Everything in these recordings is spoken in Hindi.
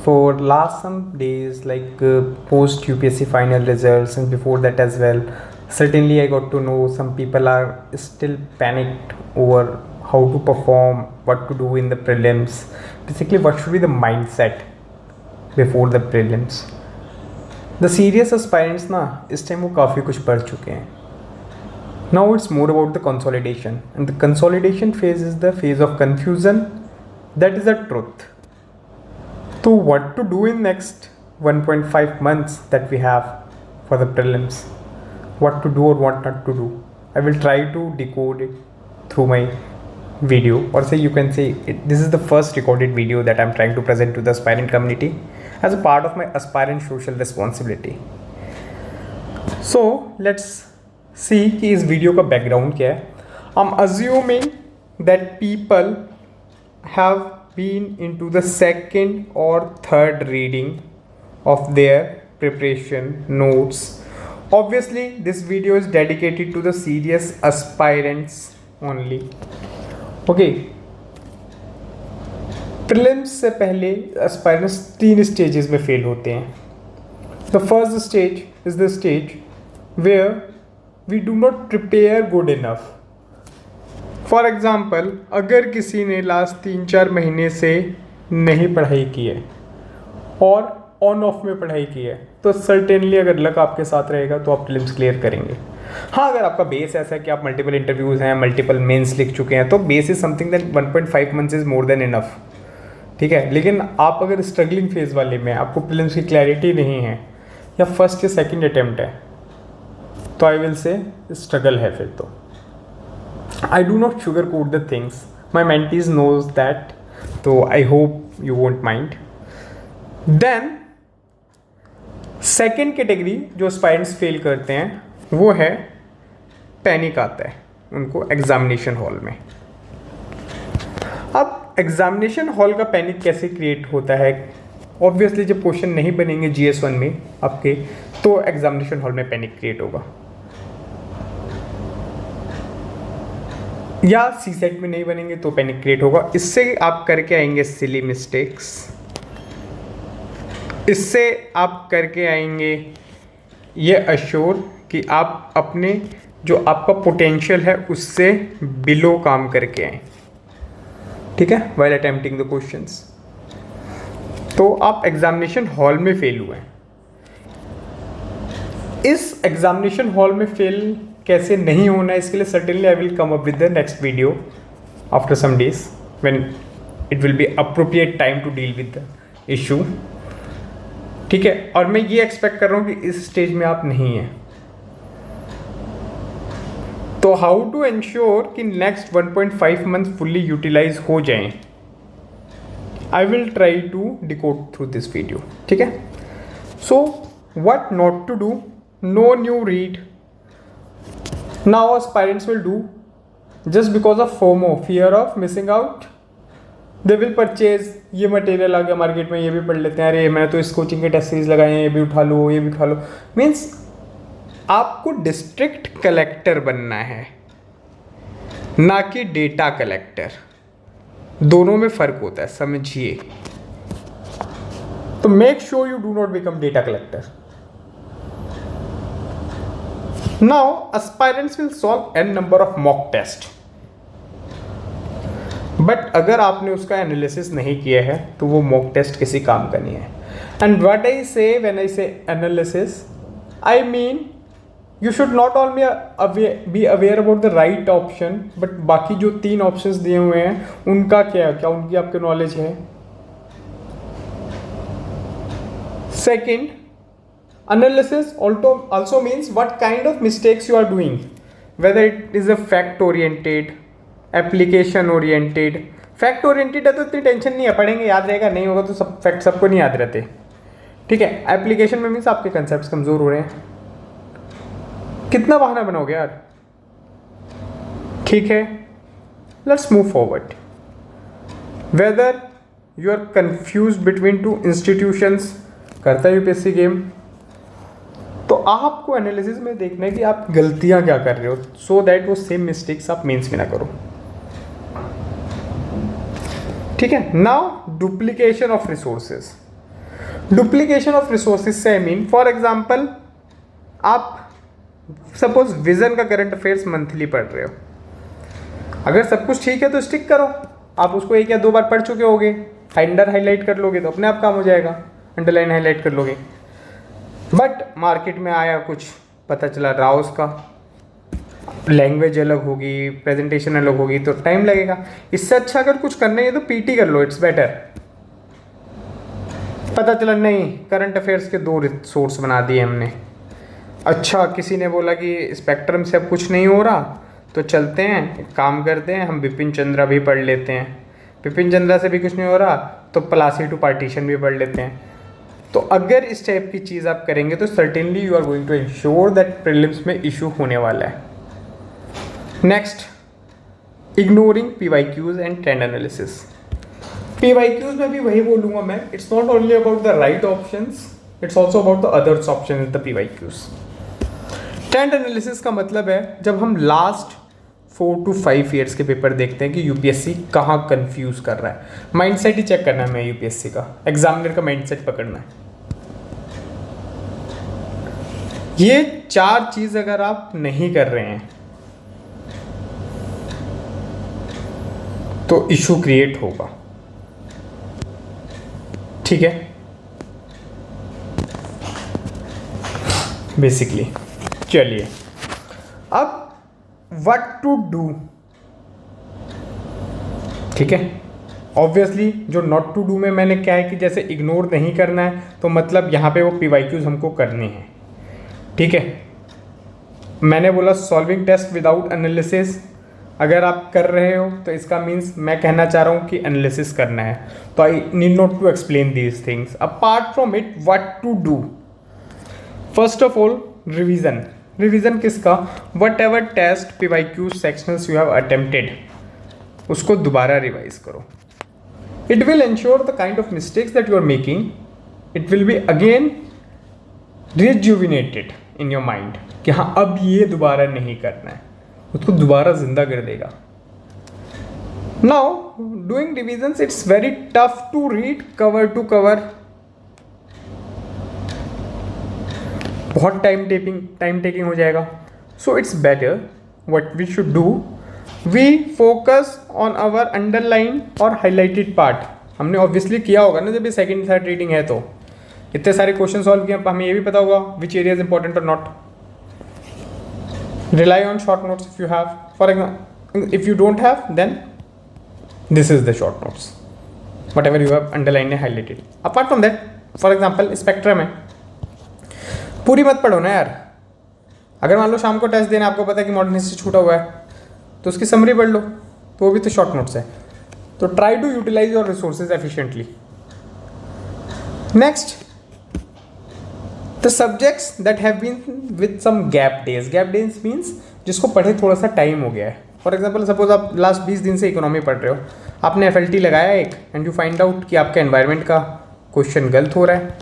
For last some days, like post UPSC final results, and before that as well, certainly I got to know some people are still panicked over how to perform, what to do in the prelims. Basically, what should be the mindset before the prelims. The serious aspirants ना इस टाइम वो काफ़ी कुछ पढ़ चुके हैं. Now it's more about the consolidation, and the consolidation phase is the phase of confusion. That is the truth. So what to do in next 1.5 months that we have for the prelims? What to do or what not to do? I will try to decode it through my video, or say you can say this is the first recorded video that I'm trying to present to the aspirant community as a part of my aspirant social responsibility. So let's see कि इस वीडियो का बैकग्राउंड क्या है. I'm assuming that people have been into the second or third reading of their preparation notes. Obviously this video is dedicated to the serious aspirants only. Okay, prelims से पहले aspirants 3 stages में fail होते हैं. The first stage is the stage where we do not prepare good enough. For example, अगर किसी ने लास्ट 3-4 महीने से नहीं पढ़ाई की है और ऑन ऑफ में पढ़ाई की है, तो सर्टेनली अगर लक आपके साथ रहेगा तो आप प्रीलिम्स क्लियर करेंगे. हाँ, अगर आपका बेस ऐसा है कि आप मल्टीपल इंटरव्यूज़ हैं, मल्टीपल मेंस लिख चुके हैं, तो base is something that 1.5 months is more than enough. ठीक है, लेकिन आप अगर स्ट्रगलिंग फेज़ वाले में आपको प्रीलिम्स की क्लैरिटी नहीं है या फर्स्ट या सेकेंड अटैम्प्ट है, तो आई विल से स्ट्रगल है फिर तो. I do not sugarcoat the things. My mentees knows that, so I hope you won't mind. Then second category जो aspirants fail करते हैं वो है पैनिक आता है उनको एग्जामिनेशन हॉल में. अब एग्जामिनेशन हॉल का पैनिक कैसे क्रिएट होता है? ऑब्वियसली जब क्वेश्चन नहीं बनेंगे GS1 में आपके, तो एग्जामिनेशन हॉल में पैनिक क्रिएट होगा, या CSET में नहीं बनेंगे तो पैनिक क्रिएट होगा. इससे आप करके आएंगे सिली मिस्टेक्स, इससे आप करके आएंगे ये अश्योर कि आप अपने जो आपका पोटेंशियल है उससे बिलो काम करके आए. ठीक है, वाइल अटेम्प्टिंग द क्वेश्चंस. तो आप एग्जामिनेशन हॉल में फेल हुए हैं. इस एग्जामिनेशन हॉल में फेल कैसे नहीं होना है, इसके लिए certainly I will come up with the next video after some days when it will be appropriate time to deal with the issue. ठीक है, और मैं ये एक्सपेक्ट कर रहा हूँ कि इस स्टेज में आप नहीं हैं. तो हाउ टू एंश्योर कि नेक्स्ट 1.5 मंथ फुल्ली यूटिलाइज हो जाएं, I will try to decode through this video. ठीक है, so what not to do, no new read. Now aspirants will do just because of FOMO, fear of missing out. They will purchase, ये मटेरियल आ गया मार्केट में, ये भी पढ़ लेते हैं, अरे मैंने तो इस कोचिंग के टेस्ट सीरीज लगाए हैं, ये भी उठा लो, ये भी उठा लो. मीन्स आपको डिस्ट्रिक्ट कलेक्टर बनना है, ना कि डेटा कलेक्टर. दोनों में फ़र्क होता है, समझिए. तो make sure you do not become data collector. Now aspirants will solve n number of mock test, but अगर आपने उसका एनालिसिस नहीं किया है तो वो मॉक टेस्ट किसी काम का नहीं है. एंड व्हाट आई से व्हेन आई से analysis, I mean you should not only be aware about the right option, but बाकी जो 3 ऑप्शंस दिए हुए हैं उनका क्या उनकी आपके नॉलेज है. Second, analysis also means what kind of mistakes you are doing, whether it is a fact oriented, application oriented. fact oriented है तो इतनी टेंशन नहीं है, पढ़ेंगे याद रहेगा, नहीं होगा तो सब फैक्ट सबको नहीं याद रहते. ठीक है, एप्लीकेशन में मीन्स आपके कंसेप्ट कमज़ोर हो रहे हैं. कितना बहाना बनाओगे यार. ठीक है, let's move forward. Whether you are confuse between 2 institutions, करता है UPSC गेम, तो आपको एनालिसिस में देखना है कि आप गलतियां क्या कर रहे हो, सो दैट वो सेम मिस्टेक्स आप मेंस में ना करो. ठीक है, now duplication of resources. Duplication of resources से आई मीन फॉर एग्जाम्पल आप सपोज विजन का करंट अफेयर्स मंथली पढ़ रहे हो, अगर सब कुछ ठीक है तो स्टिक करो, आप उसको 1 या 2 बार पढ़ चुके होगे, हाईलाइट कर लोगे तो अपने आप काम हो जाएगा, अंडरलाइन हाईलाइट कर लोगे। बट मार्केट में आया कुछ, पता चला राउस का लैंग्वेज अलग होगी, प्रेजेंटेशन अलग होगी, तो टाइम लगेगा। इससे अच्छा अगर कुछ करना है तो पीटी कर लो, इट्स बेटर। पता चला नहीं, करंट अफेयर्स के 2 सोर्स बना दिए हमने। अच्छा, किसी ने बोला कि स्पेक्ट्रम से अब कुछ नहीं हो रहा, तो चलते हैं एक काम करते हैं, हम बिपिन चंद्रा भी पढ़ लेते हैं। बिपिन चंद्रा से भी कुछ नहीं हो रहा तो प्लासी टू पार्टीशन भी पढ़ लेते हैं। तो अगर इस टाइप की चीज़ आप करेंगे तो certainly you are going to ensure that prelims में इशू होने वाला है। Next, ignoring PYQs and trend analysis. PYQs में भी वही बोलूँगा मैं, it's not only about the right options, it's also about the others option in the PYQs। Trend analysis का मतलब है जब हम लास्ट 4 to 5 ईयर्स के पेपर देखते हैं कि यूपीएससी कहाँ कंफ्यूज कर रहा है, माइंडसेट ही चेक करना है हमें, यूपीएससी का एग्जामिनर का माइंडसेट पकड़ना है। ये 4 चीज अगर आप नहीं कर रहे हैं तो इशू क्रिएट होगा, ठीक है। बेसिकली चलिए अब व्हाट टू डू, ठीक है। ऑब्वियसली जो नॉट टू डू में मैंने क्या है कि जैसे इग्नोर नहीं करना है, तो मतलब यहाँ पे वो PYQs हमको करने हैं, ठीक है। मैंने बोला सॉल्विंग टेस्ट विदाउट एनालिसिस, अगर आप कर रहे हो तो इसका मीन्स मैं कहना चाह रहा हूँ कि एनालिसिस करना है, तो I need not to explain these things. Apart from it what to do, first of all revision. Revision किसका? Whatever test PYQ sections you have attempted, उसको दोबारा रिवाइज करो। It will ensure the kind of mistakes that you are making, it will be again rejuvenated in your mind कि हाँ अब ये दोबारा नहीं करना है, उसको दोबारा जिंदा कर देगा। Now doing revisions it's very tough to read cover to cover, बहुत टाइम टेकिंग हो जाएगा। So it's better what we should do, we focus on our underline और हाईलाइटेड पार्ट। हमने ऑब्वियसली किया होगा ना जब ये सेकंड थर्ड रीडिंग है, तो इतने सारे क्वेश्चन सॉल्व किए, हमें ये भी पता होगा विच एरिया इज इंपॉर्टेंट और not. Rely on short notes if you have, for example if you don't have then this is the short notes, whatever you have underline and highlighted. Apart from that, for example spectrum है, पूरी मत पढ़ो ना यार। अगर मान लो शाम को टेस्ट देना, आपको पता है कि मॉडर्न हिस्ट्री छूटा हुआ है, तो उसकी समरी पढ़ लो, तो वो भी तो शॉर्ट नोट्स है। तो try to utilize your resources efficiently. Next, the subjects that have been with some gap days. Gap days means जिसको पढ़े थोड़ा सा टाइम हो गया है। फॉर एग्जाम्पल सपोज आप लास्ट 20 दिन से इकोनॉमी पढ़ रहे हो, आपने FLT लगाया एक, एंड यू फाइंड आउट कि आपका एनवायरनमेंट का क्वेश्चन गलत हो रहा है,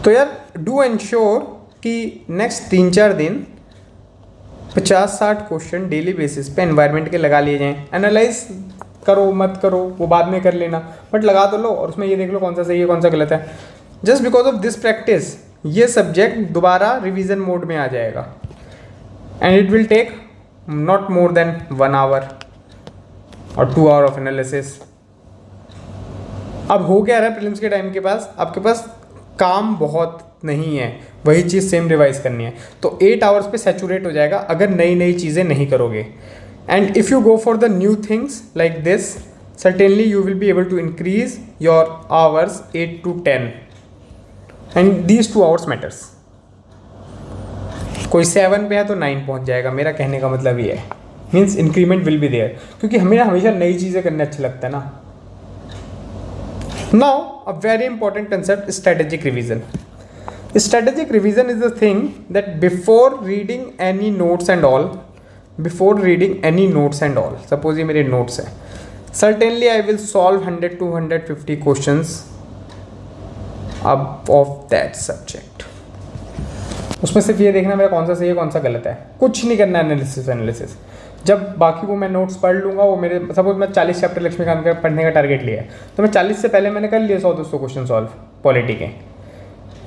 तो यार डू एंश्योर कि नेक्स्ट 3-4 दिन 50-60 क्वेश्चन डेली बेसिस पे एनवायरनमेंट के लगा लिए जाएं। एनालाइज करो मत करो वो बाद में कर लेना, बट लगा तो लो और उसमें ये देख लो कौन सा सही है कौन सा गलत है। Just because of this practice ये सब्जेक्ट दोबारा रिवीजन मोड में आ जाएगा, and it will take not more than 1 hour और 2 आवर ऑफ एनालिसिस। अब हो क्या रहा है प्रीलिम्स के टाइम के पास, आपके पास काम बहुत नहीं है, वही चीज़ सेम रिवाइज करनी है, तो 8 आवर्स पे सैचुरेट हो जाएगा अगर नई नई चीज़ें नहीं करोगे। And if you go for the new things like this, certainly you will be able to increase your hours 8 to 10, and these 2 hours matters. कोई 7 पे है तो 9 पहुंच जाएगा, मेरा कहने का मतलब ये है, means increment will be there, क्योंकि हमें हमेशा नई चीज़ें करने अच्छा लगता है ना। Now a very important concept, strategic revision. Strategic revision is the thing that before reading any notes and all, suppose ये मेरे notes है, certainly I will solve 100 to 150 questions of that subject. उसमें सिर्फ ये देखना मेरा कौन सा सही है कौन सा गलत है, कुछ नहीं करना एनालिसिस। जब बाकी वो मैं नोट्स पढ़ लूँगा, वो मेरे सपोज मैं 40 चैप्टर लक्ष्मीकांत का पढ़ने का टारगेट लिया है, तो मैं 40 से पहले मैंने कर लिया 100-200 क्वेश्चन सॉल्व पॉलिटी के,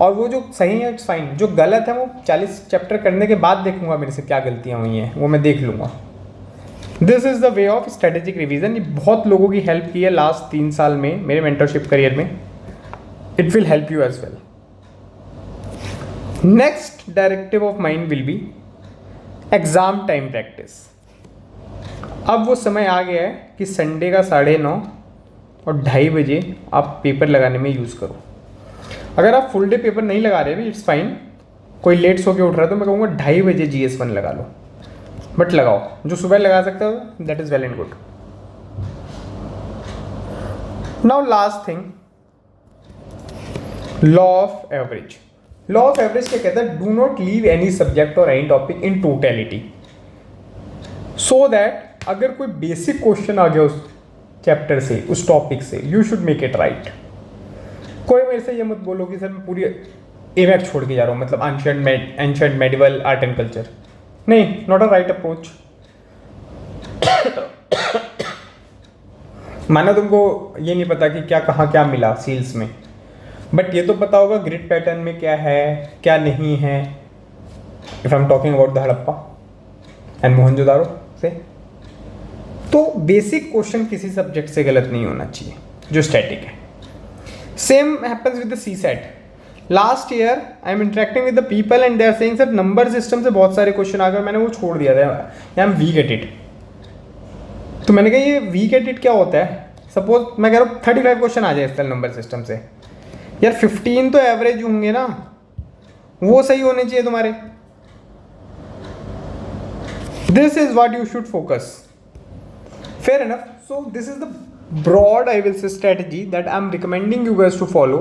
और वो जो सही है इट्स फाइन, जो गलत है वो 40 चैप्टर करने के बाद देखूंगा मेरे से क्या गलतियाँ हुई हैं, वो मैं देख लूँगा। This is the way of strategic revision. ये बहुत लोगों की हेल्प की है लास्ट 3 साल में मेरे मेंटरशिप करियर में। It will help you as well. Next directive of mind will be exam time practice. अब वो समय आ गया है कि संडे का 9:30 और 2:30 बजे आप पेपर लगाने में यूज़ करो। अगर आप फुल डे पेपर नहीं लगा रहे भी इट्स फाइन, कोई लेट सो के उठ रहा है तो मैं कहूँगा 2:30 बजे GS1 लगा लो, बट लगाओ। जो सुबह लगा सकते हो that is well and good. Now last thing, law of average. Law of average क्या कहता है? Do not leave any subject और any topic in totality, so that अगर कोई बेसिक क्वेश्चन आ गया उस चैप्टर से, उस टॉपिक से, you should make it right. कोई मेरे से ये मत बोलो कि सर मैं पूरी एमएक छोड़ के जा रहा हूँ, मतलब ancient medieval art and culture. नहीं, नॉट अ राइट अप्रोच। माना तुमको ये नहीं पता कि क्या कहाँ क्या मिला सील्स में, बट ये तो पता होगा ग्रिड पैटर्न में क्या है क्या नहीं है। If I am talking about the Harappa and Mohenjodaro से, तो बेसिक क्वेश्चन किसी सब्जेक्ट से गलत नहीं होना चाहिए जो स्टैटिक है। Same happens with the CSAT। Last year I am interacting with the people and they are saying sir number system से बहुत सारे क्वेश्चन आ गए, मैंने वो छोड़ दिया था, I am weak at it. तो मैंने कहा ये वीक एट इट क्या होता है? सपोज मैं कह रहा हूँ 35 क्वेश्चन आ जाए इस नंबर सिस्टम से, यार 15 तो एवरेज होंगे ना, वो सही होने चाहिए तुम्हारे। This is what you should focus. Fair enough. So this is the broad, I will say, strategy that I'm recommending you guys to follow.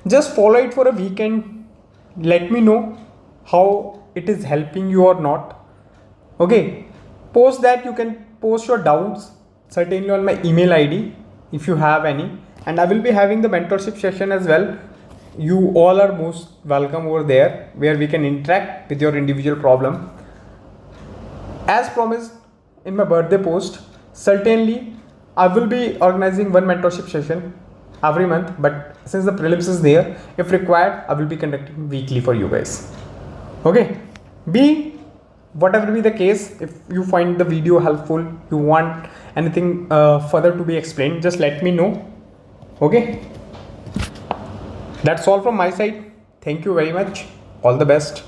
Just follow it for a weekend. Let me know how it is helping you or not. Okay. Post that. You can post your doubts certainly on my email ID if you have any. And I will be having the mentorship session as well. You all are most welcome over there where we can interact with your individual problem. As promised in my birthday post, certainly I will be organizing one mentorship session every month, but since the prelims is there, if required I will be conducting weekly for you guys. Okay, whatever be the case, if you find the video helpful, you want anything further to be explained, just let me know. Okay, that's all from my side. Thank you very much. All the best.